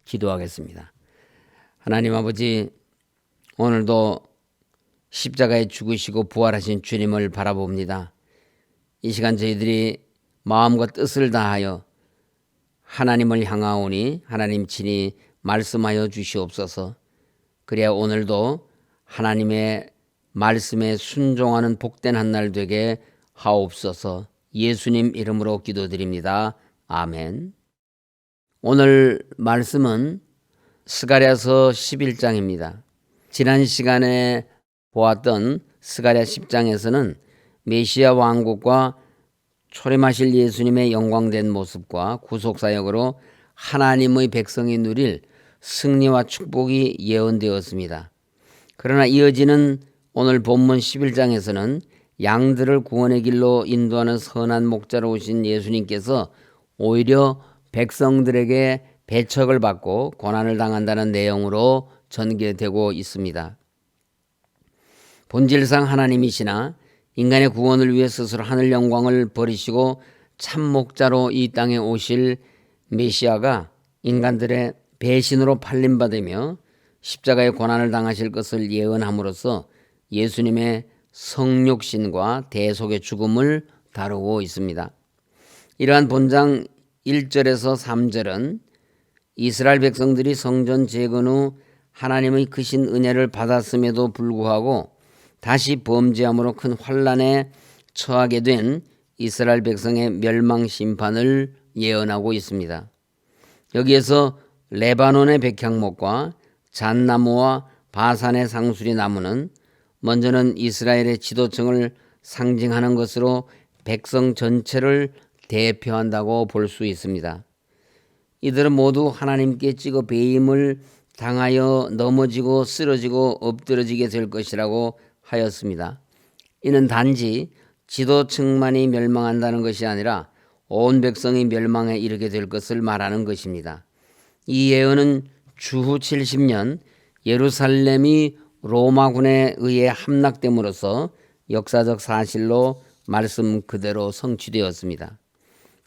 기도하겠습니다. 하나님 아버지, 오늘도 십자가에 죽으시고 부활하신 주님을 바라봅니다. 이 시간 저희들이 마음과 뜻을 다하여 하나님을 향하오니 하나님 친히 말씀하여 주시옵소서. 그래야 오늘도 하나님의 말씀에 순종하는 복된 한 날 되게 하옵소서. 예수님 이름으로 기도드립니다. 아멘. 오늘 말씀은 스가랴서 11장입니다. 지난 시간에 보았던 스가랴 10장에서는 메시아 왕국과 초림하실 예수님의 영광된 모습과 구속사역으로 하나님의 백성이 누릴 승리와 축복이 예언되었습니다. 그러나 이어지는 오늘 본문 11장에서는 양들을 구원의 길로 인도하는 선한 목자로 오신 예수님께서 오히려 백성들에게 배척을 받고 고난을 당한다는 내용으로 전개되고 있습니다. 본질상 하나님이시나 인간의 구원을 위해 스스로 하늘 영광을 버리시고 참 목자로 이 땅에 오실 메시아가 인간들의 배신으로 팔림받으며 십자가의 고난을 당하실 것을 예언함으로써 예수님의 성육신과 대속의 죽음을 다루고 있습니다. 이러한 본장 1절에서 3절은 이스라엘 백성들이 성전 재건 후 하나님의 크신 은혜를 받았음에도 불구하고 다시 범죄함으로 큰 환난에 처하게 된 이스라엘 백성의 멸망 심판을 예언하고 있습니다. 여기에서 레바논의 백향목과 잣나무와 바산의 상수리 나무는 먼저는 이스라엘의 지도층을 상징하는 것으로 백성 전체를 대표한다고 볼 수 있습니다. 이들은 모두 하나님께 찍어 배임을 당하여 넘어지고 쓰러지고 엎드러지게 될 것이라고 하였습니다. 이는 단지 지도층만이 멸망한다는 것이 아니라 온 백성이 멸망에 이르게 될 것을 말하는 것입니다. 이 예언은 주후 70년 예루살렘이 로마군에 의해 함락됨으로써 역사적 사실로 말씀 그대로 성취되었습니다.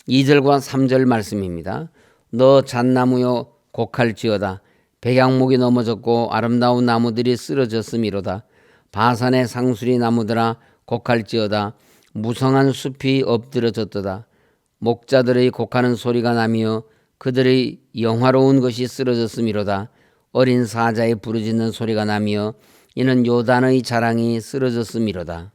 2절과 3절 말씀입니다. 너 잣나무여 곡할지어다. 백향목이 넘어졌고 아름다운 나무들이 쓰러졌음이로다. 바산의 상수리 나무들아 곡할지어다. 무성한 숲이 엎드러졌도다. 목자들의 곡하는 소리가 나며 그들의 영화로운 것이 쓰러졌음이로다. 어린 사자의 부르짖는 소리가 나며 이는 요단의 자랑이 쓰러졌음이로다.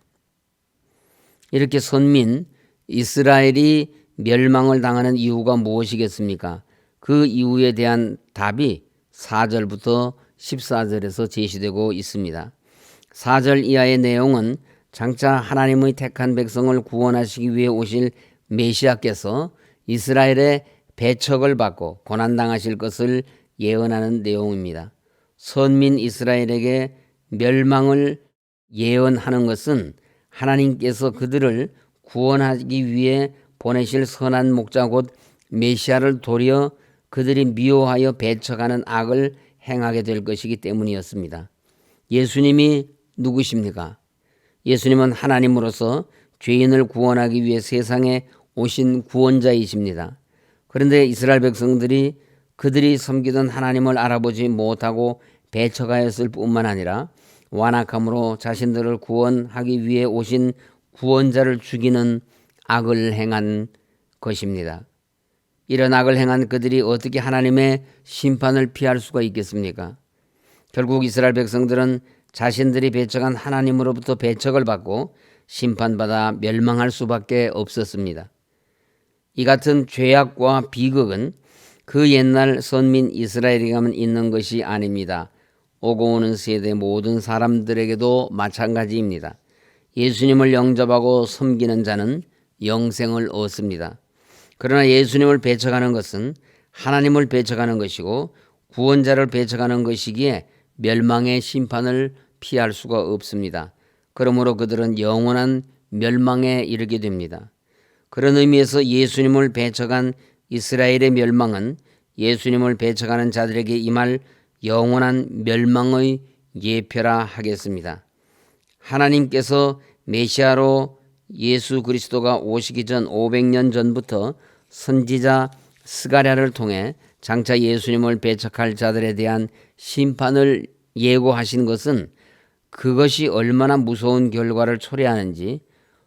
이렇게 선민 이스라엘이 멸망을 당하는 이유가 무엇이겠습니까? 그 이유에 대한 답이 4절부터 14절에서 제시되고 있습니다. 4절 이하의 내용은 장차 하나님의 택한 백성을 구원하시기 위해 오실 메시아께서 이스라엘의 배척을 받고 고난당하실 것을 예언하는 내용입니다. 선민 이스라엘에게 멸망을 예언하는 것은 하나님께서 그들을 구원하기 위해 보내실 선한 목자 곧 메시아를 도려 그들이 미워하여 배척하는 악을 행하게 될 것이기 때문이었습니다. 예수님이 누구십니까? 예수님은 하나님으로서 죄인을 구원하기 위해 세상에 오신 구원자이십니다. 그런데 이스라엘 백성들이 그들이 섬기던 하나님을 알아보지 못하고 배척하였을 뿐만 아니라 완악함으로 자신들을 구원하기 위해 오신 구원자를 죽이는 악을 행한 것입니다. 이런 악을 행한 그들이 어떻게 하나님의 심판을 피할 수가 있겠습니까? 결국 이스라엘 백성들은 자신들이 배척한 하나님으로부터 배척을 받고 심판받아 멸망할 수밖에 없었습니다. 이 같은 죄악과 비극은 그 옛날 선민 이스라엘에게만 있는 것이 아닙니다. 오고 오는 세대 모든 사람들에게도 마찬가지입니다. 예수님을 영접하고 섬기는 자는 영생을 얻습니다. 그러나 예수님을 배척하는 것은 하나님을 배척하는 것이고 구원자를 배척하는 것이기에 멸망의 심판을 피할 수가 없습니다. 그러므로 그들은 영원한 멸망에 이르게 됩니다. 그런 의미에서 예수님을 배척한 이스라엘의 멸망은 예수님을 배척하는 자들에게 임할 영원한 멸망의 예표라 하겠습니다. 하나님께서 메시아로 예수 그리스도가 오시기 전 500년 전부터 선지자 스가랴를 통해 장차 예수님을 배척할 자들에 대한 심판을 예고하신 것은 그것이 얼마나 무서운 결과를 초래하는지,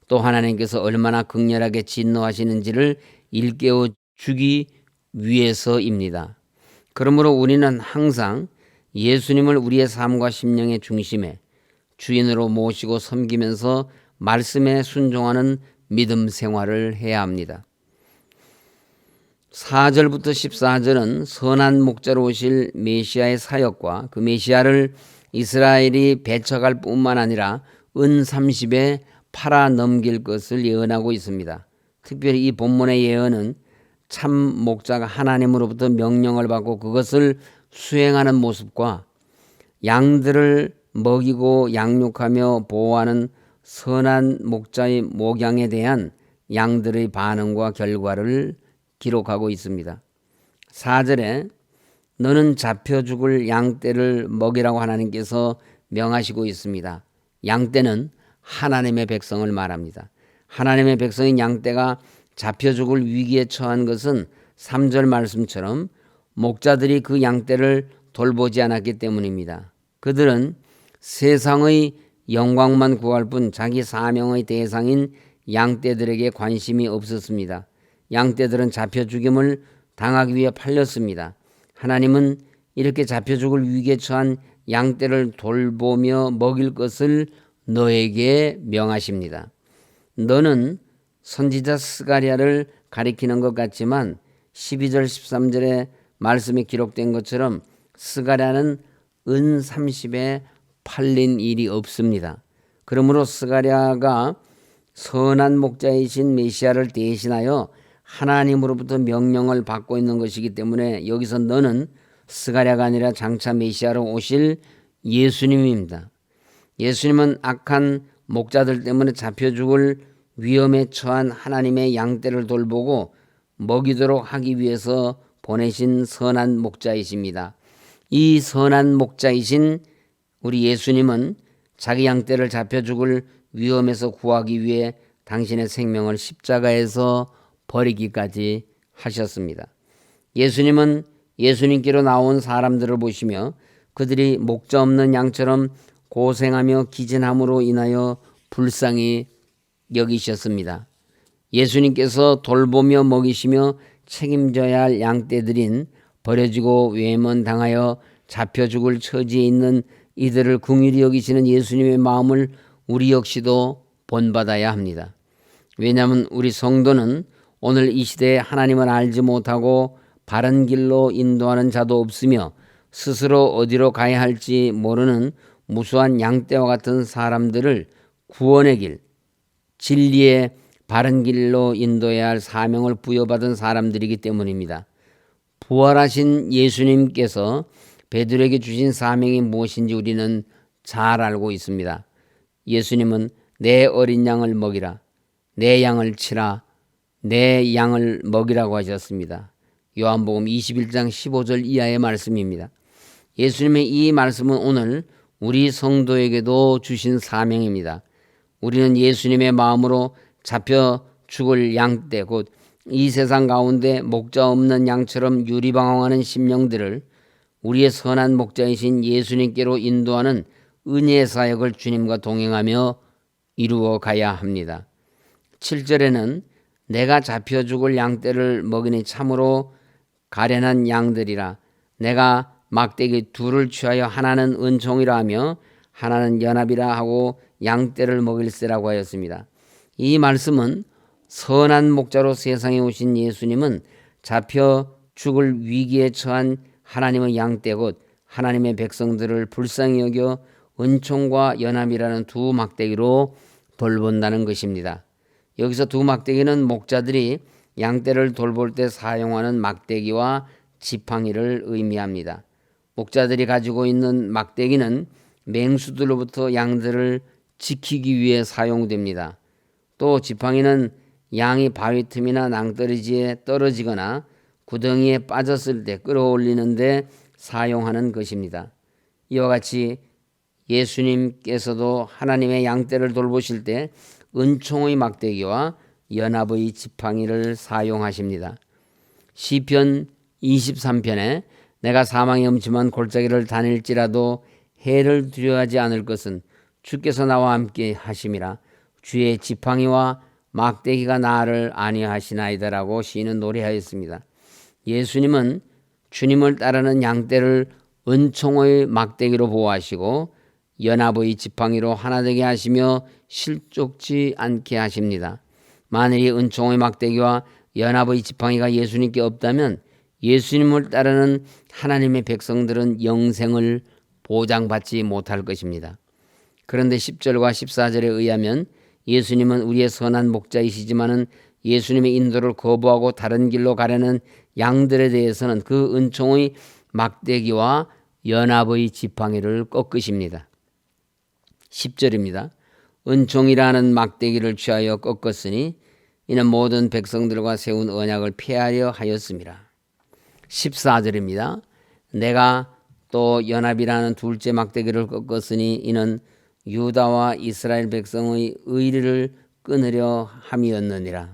또 하나님께서 얼마나 극렬하게 진노하시는지를 일깨워 주기 위해서입니다. 그러므로 우리는 항상 예수님을 우리의 삶과 심령의 중심에 주인으로 모시고 섬기면서 말씀에 순종하는 믿음 생활을 해야 합니다. 4절부터 14절은 선한 목자로 오실 메시아의 사역과 그 메시아를 이스라엘이 배척할 뿐만 아니라 은 30에 팔아 넘길 것을 예언하고 있습니다. 특별히 이 본문의 예언은 참 목자가 하나님으로부터 명령을 받고 그것을 수행하는 모습과 양들을 먹이고 양육하며 보호하는 선한 목자의 목양에 대한 양들의 반응과 결과를 기록하고 있습니다. 4절에 너는 잡혀 죽을 양떼를 먹이라고 하나님께서 명하시고 있습니다. 양떼는 하나님의 백성을 말합니다. 하나님의 백성인 양떼가 잡혀 죽을 위기에 처한 것은 3절 말씀처럼 목자들이 그 양떼를 돌보지 않았기 때문입니다. 그들은 세상의 영광만 구할 뿐 자기 사명의 대상인 양떼들에게 관심이 없었습니다. 양떼들은 잡혀 죽임을 당하기 위해 팔렸습니다. 하나님은 이렇게 잡혀 죽을 위기에 처한 양떼를 돌보며 먹일 것을 너에게 명하십니다. 너는 선지자 스가랴를 가리키는 것 같지만 12절 13절의 말씀에 기록된 것처럼 스가랴는 은 30에 팔린 일이 없습니다. 그러므로 스가랴가 선한 목자이신 메시아를 대신하여 하나님으로부터 명령을 받고 있는 것이기 때문에 여기서 너는 스가랴가 아니라 장차 메시아로 오실 예수님입니다. 예수님은 악한 목자들 때문에 잡혀 죽을 위험에 처한 하나님의 양떼를 돌보고 먹이도록 하기 위해서 보내신 선한 목자이십니다. 이 선한 목자이신 우리 예수님은 자기 양떼를 잡혀 죽을 위험에서 구하기 위해 당신의 생명을 십자가에서 버리기까지 하셨습니다. 예수님은 예수님께로 나온 사람들을 보시며 그들이 목자 없는 양처럼 고생하며 기진함으로 인하여 불쌍히 여기셨습니다. 예수님께서 돌보며 먹이시며 책임져야 할 양떼들인 버려지고 외면당하여 잡혀 죽을 처지에 있는 이들을 긍휼히 여기시는 예수님의 마음을 우리 역시도 본받아야 합니다. 왜냐하면 우리 성도는 오늘 이 시대에 하나님을 알지 못하고 바른 길로 인도하는 자도 없으며 스스로 어디로 가야 할지 모르는 무수한 양떼와 같은 사람들을 구원의 길, 진리의 바른 길로 인도해야 할 사명을 부여받은 사람들이기 때문입니다. 부활하신 예수님께서 베드로에게 주신 사명이 무엇인지 우리는 잘 알고 있습니다. 예수님은 내 어린 양을 먹이라, 내 양을 치라, 내 양을 먹이라고 하셨습니다. 요한복음 21장 15절 이하의 말씀입니다. 예수님의 이 말씀은 오늘 우리 성도에게도 주신 사명입니다. 우리는 예수님의 마음으로 잡혀 죽을 양떼 곧 이 세상 가운데 목자 없는 양처럼 유리방황하는 심령들을 우리의 선한 목자이신 예수님께로 인도하는 은혜의 사역을 주님과 동행하며 이루어 가야 합니다. 7절에는 내가 잡혀 죽을 양떼를 먹이니 참으로 가련한 양들이라. 내가 막대기 둘을 취하여 하나는 은총이라 하며 하나는 연합이라 하고 양떼를 먹일세라고 하였습니다. 이 말씀은 선한 목자로 세상에 오신 예수님은 잡혀 죽을 위기에 처한 하나님의 양떼 곧 하나님의 백성들을 불쌍히 여겨 은총과 연합이라는 두 막대기로 돌본다는 것입니다. 여기서 두 막대기는 목자들이 양떼를 돌볼 때 사용하는 막대기와 지팡이를 의미합니다. 목자들이 가지고 있는 막대기는 맹수들로부터 양들을 지키기 위해 사용됩니다. 또 지팡이는 양이 바위 틈이나 낭떠러지에 떨어지거나 구덩이에 빠졌을 때 끌어올리는데 사용하는 것입니다. 이와 같이 예수님께서도 하나님의 양떼를 돌보실 때 은총의 막대기와 연합의 지팡이를 사용하십니다. 시편 23편에 내가 사망의 음침한 골짜기를 다닐지라도 해를 두려워하지 않을 것은 주께서 나와 함께 하심이라. 주의 지팡이와 막대기가 나를 안위하시나이다라고 시인은 노래하였습니다. 예수님은 주님을 따르는 양떼를 은총의 막대기로 보호하시고 연합의 지팡이로 하나 되게 하시며 실족지 않게 하십니다. 만일 이 은총의 막대기와 연합의 지팡이가 예수님께 없다면 예수님을 따르는 하나님의 백성들은 영생을 보장받지 못할 것입니다. 그런데 10절과 14절에 의하면 예수님은 우리의 선한 목자이시지만은 예수님의 인도를 거부하고 다른 길로 가려는 양들에 대해서는 그 은총의 막대기와 연합의 지팡이를 꺾으십니다. 10절입니다. 은총이라는 막대기를 취하여 꺾었으니 이는 모든 백성들과 세운 언약을 폐하려 하였습니다. 14절입니다. 내가 또 연합이라는 둘째 막대기를 꺾었으니 이는 유다와 이스라엘 백성의 의리를 끊으려 함이었느니라.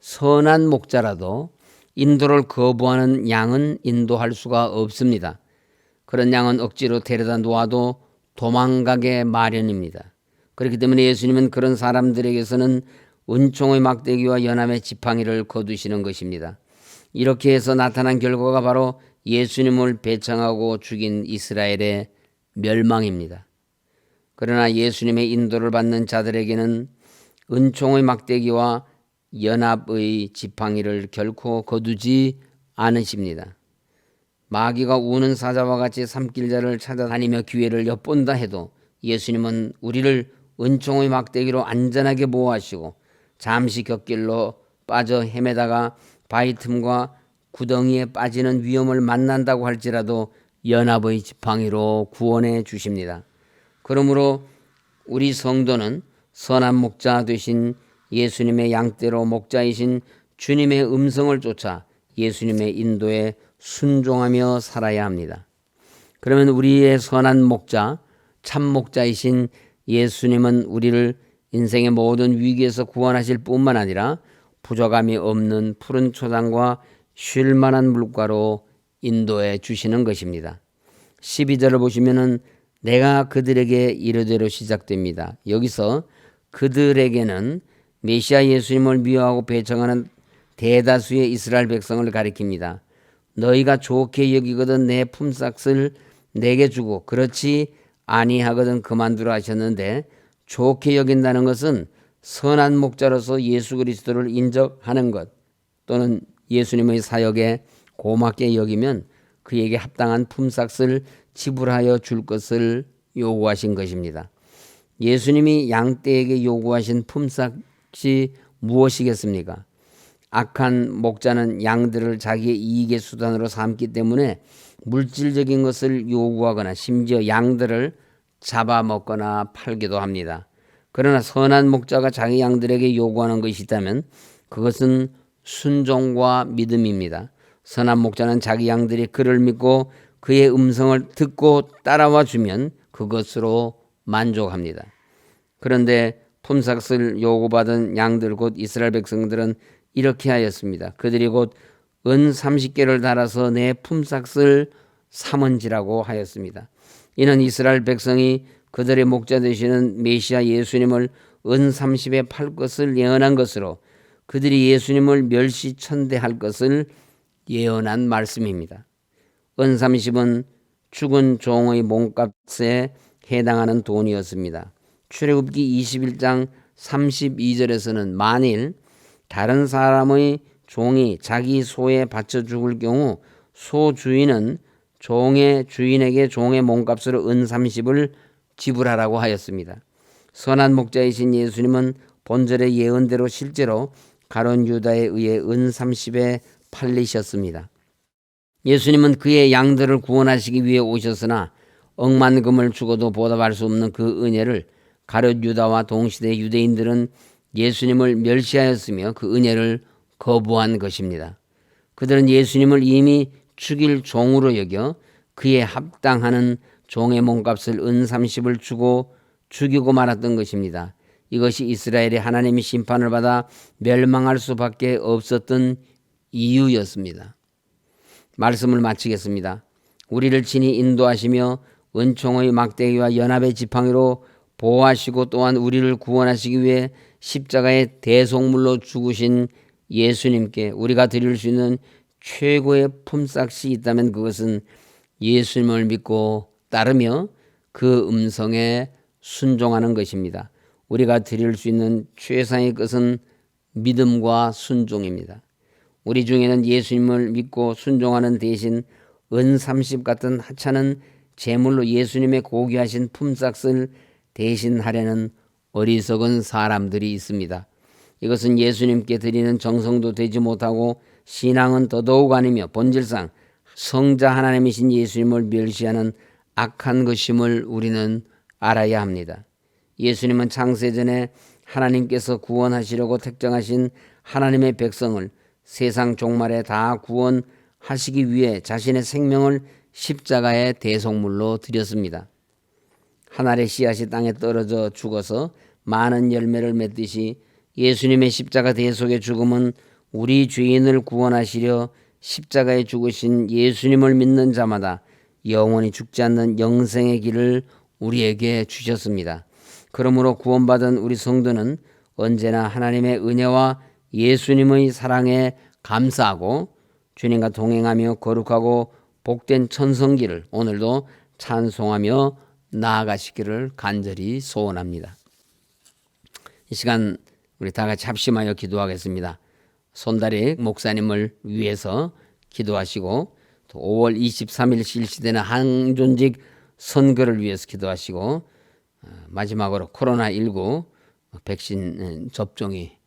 선한 목자라도 인도를 거부하는 양은 인도할 수가 없습니다. 그런 양은 억지로 데려다 놓아도 도망가게 마련입니다. 그렇기 때문에 예수님은 그런 사람들에게서는 은총의 막대기와 연합의 지팡이를 거두시는 것입니다. 이렇게 해서 나타난 결과가 바로 예수님을 배짱하고 죽인 이스라엘의 멸망입니다. 그러나 예수님의 인도를 받는 자들에게는 은총의 막대기와 연합의 지팡이를 결코 거두지 않으십니다. 마귀가 우는 사자와 같이 삼킬자를 찾아다니며 기회를 엿본다 해도 예수님은 우리를 은총의 막대기로 안전하게 보호하시고 잠시 곁길로 빠져 헤매다가 바위 틈과 구덩이에 빠지는 위험을 만난다고 할지라도 연합의 지팡이로 구원해 주십니다. 그러므로 우리 성도는 선한 목자 되신 예수님의 양떼로 목자이신 주님의 음성을 쫓아 예수님의 인도에 순종하며 살아야 합니다. 그러면 우리의 선한 목자, 참 목자이신 예수님은 우리를 인생의 모든 위기에서 구원하실 뿐만 아니라 부족함이 없는 푸른 초장과 쉴 만한 물가로 인도해 주시는 것입니다. 12절을 보시면은 내가 그들에게 이르되로 시작됩니다. 여기서 그들에게는 메시아 예수님을 미워하고 배척하는 대다수의 이스라엘 백성을 가리킵니다. 너희가 좋게 여기거든 내 품삯을 내게 주고 그렇지 아니하거든 그만두라 하셨는데, 좋게 여긴다는 것은 선한 목자로서 예수 그리스도를 인정하는 것 또는 예수님의 사역에 고맙게 여기면 그에게 합당한 품삯을 지불하여 줄 것을 요구하신 것입니다. 예수님이 양떼에게 요구하신 품삯이 무엇이겠습니까? 악한 목자는 양들을 자기의 이익의 수단으로 삼기 때문에 물질적인 것을 요구하거나 심지어 양들을 잡아먹거나 팔기도 합니다. 그러나 선한 목자가 자기 양들에게 요구하는 것이 있다면 그것은 순종과 믿음입니다. 선한 목자는 자기 양들이 그를 믿고 그의 음성을 듣고 따라와 주면 그것으로 만족합니다. 그런데 품삯을 요구받은 양들 곧 이스라엘 백성들은 이렇게 하였습니다. 그들이 곧 은 30개를 달아서 내 품삯을 삼은지라고 하였습니다. 이는 이스라엘 백성이 그들의 목자 되시는 메시아 예수님을 은 30에 팔 것을 예언한 것으로 그들이 예수님을 멸시천대할 것을 예언한 말씀입니다. 은 30은 죽은 종의 몸값에 해당하는 돈이었습니다. 출애굽기 21장 32절에서는 만일 다른 사람의 종이 자기 소에 바쳐 죽을 경우 소 주인은 종의 주인에게 종의 몸값으로 은 30을 지불하라고 하였습니다. 선한 목자이신 예수님은 본절의 예언대로 실제로 가룟 유다에 의해 은 30에 팔리셨습니다. 예수님은 그의 양들을 구원하시기 위해 오셨으나 억만금을 주고도 보답할 수 없는 그 은혜를 가룟 유다와 동시대 유대인들은 예수님을 멸시하였으며 그 은혜를 거부한 것입니다. 그들은 예수님을 이미 죽일 종으로 여겨 그에 합당하는 종의 몸값을 은 30을 주고 죽이고 말았던 것입니다. 이것이 이스라엘이 하나님의 심판을 받아 멸망할 수밖에 없었던 이유였습니다. 말씀을 마치겠습니다. 우리를 친히 인도하시며 은총의 막대기와 연합의 지팡이로 보호하시고 또한 우리를 구원하시기 위해 십자가의 대속물로 죽으신 예수님께 우리가 드릴 수 있는 최고의 품삯이 있다면 그것은 예수님을 믿고 따르며 그 음성에 순종하는 것입니다. 우리가 드릴 수 있는 최상의 것은 믿음과 순종입니다. 우리 중에는 예수님을 믿고 순종하는 대신 은30 같은 하찮은 제물로 예수님의 고귀하신 품삯을 대신하려는 어리석은 사람들이 있습니다. 이것은 예수님께 드리는 정성도 되지 못하고 신앙은 더더욱 아니며 본질상 성자 하나님이신 예수님을 멸시하는 악한 것임을 우리는 알아야 합니다. 예수님은 창세전에 하나님께서 구원하시려고 택정하신 하나님의 백성을 세상 종말에 다 구원하시기 위해 자신의 생명을 십자가의 대속물로 드렸습니다. 한 알의 씨앗이 땅에 떨어져 죽어서 많은 열매를 맺듯이 예수님의 십자가 대속의 죽음은 우리 죄인을 구원하시려 십자가에 죽으신 예수님을 믿는 자마다 영원히 죽지 않는 영생의 길을 우리에게 주셨습니다. 그러므로 구원받은 우리 성도는 언제나 하나님의 은혜와 예수님의 사랑에 감사하고 주님과 동행하며 거룩하고 복된 천성길을 오늘도 찬송하며 나아가시기를 간절히 소원합니다. 이 시간 우리 다 같이 합심하여 기도하겠습니다. 손다리 목사님을 위해서 기도하시고 또 5월 23일 실시되는 항존직 선거를 위해서 기도하시고 마지막으로 코로나19 백신 접종이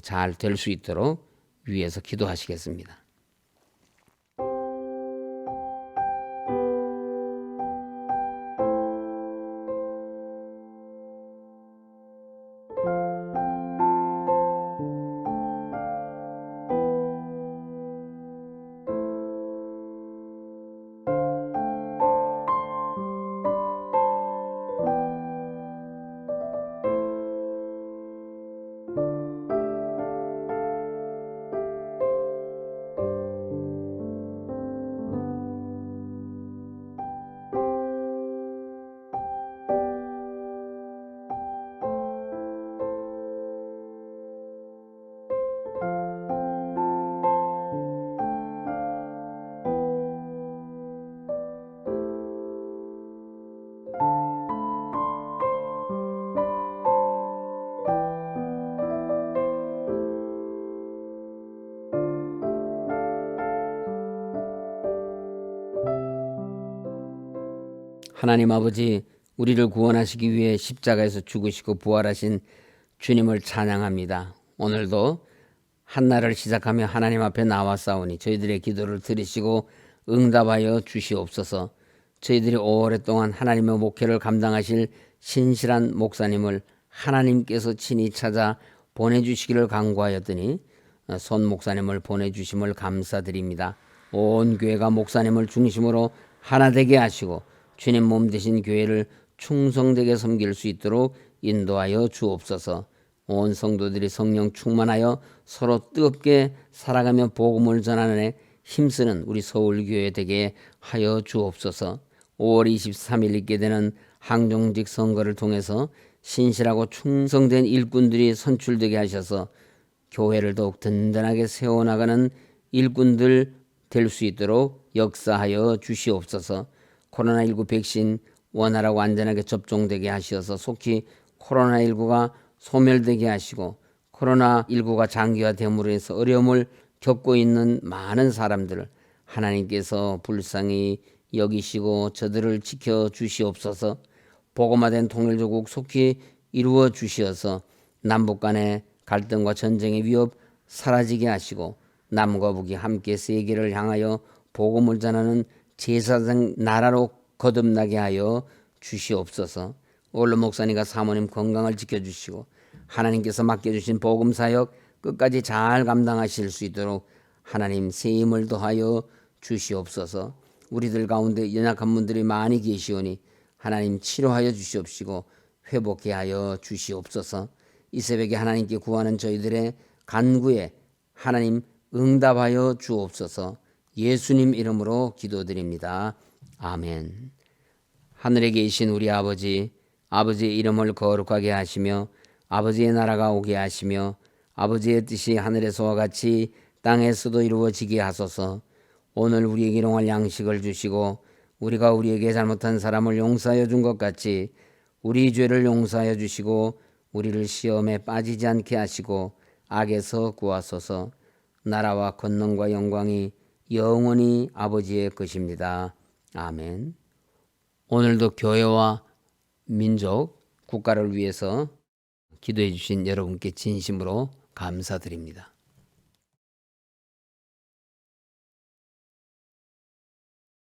잘 될 수 있도록 위해서 기도하시겠습니다. 하나님 아버지, 우리를 구원하시기 위해 십자가에서 죽으시고 부활하신 주님을 찬양합니다. 오늘도 한날을 시작하며 하나님 앞에 나와싸우니 저희들의 기도를 들으시고 응답하여 주시옵소서. 저희들이 오랫동안 하나님의 목회를 감당하실 신실한 목사님을 하나님께서 친히 찾아 보내주시기를 간구하였더니 손 목사님을 보내주심을 감사드립니다. 온 교회가 목사님을 중심으로 하나 되게 하시고 주님 몸 되신 교회를 충성되게 섬길 수 있도록 인도하여 주옵소서. 온 성도들이 성령 충만하여 서로 뜨겁게 살아가며 복음을 전하는 데 힘쓰는 우리 서울교회 되게 하여 주옵소서. 5월 23일 있게 되는 항종직 선거를 통해서 신실하고 충성된 일꾼들이 선출되게 하셔서 교회를 더욱 든든하게 세워나가는 일꾼들 될 수 있도록 역사하여 주시옵소서. 코로나19 백신 원활하고 안전하게 접종되게 하셔서 속히 코로나19가 소멸되게 하시고 코로나19가 장기화됨으로 해서 어려움을 겪고 있는 많은 사람들을 하나님께서 불쌍히 여기시고 저들을 지켜주시옵소서. 복음화된 통일조국 속히 이루어 주시어서 남북 간의 갈등과 전쟁의 위협 사라지게 하시고 남과 북이 함께 세계를 향하여 복음을 전하는 제사장 나라로 거듭나게 하여 주시옵소서. 올로 목사님과 사모님 건강을 지켜주시고 하나님께서 맡겨주신 복음 사역 끝까지 잘 감당하실 수 있도록 하나님 새 힘을 더하여 주시옵소서. 우리들 가운데 연약한 분들이 많이 계시오니 하나님 치료하여 주시옵시고 회복해 하여 주시옵소서. 이 새벽에 하나님께 구하는 저희들의 간구에 하나님 응답하여 주옵소서. 예수님 이름으로 기도드립니다. 아멘. 하늘에 계신 우리 아버지, 아버지의 이름을 거룩하게 하시며 아버지의 나라가 오게 하시며 아버지의 뜻이 하늘에서와 같이 땅에서도 이루어지게 하소서. 오늘 우리에게 일용할 양식을 주시고 우리가 우리에게 잘못한 사람을 용서하여 준 것 같이 우리 죄를 용서하여 주시고 우리를 시험에 빠지지 않게 하시고 악에서 구하소서. 나라와 권능과 영광이 영원히 아버지의 것입니다. 아멘. 오늘도 교회와 민족, 국가를 위해서 기도해 주신 여러분께 진심으로 감사드립니다.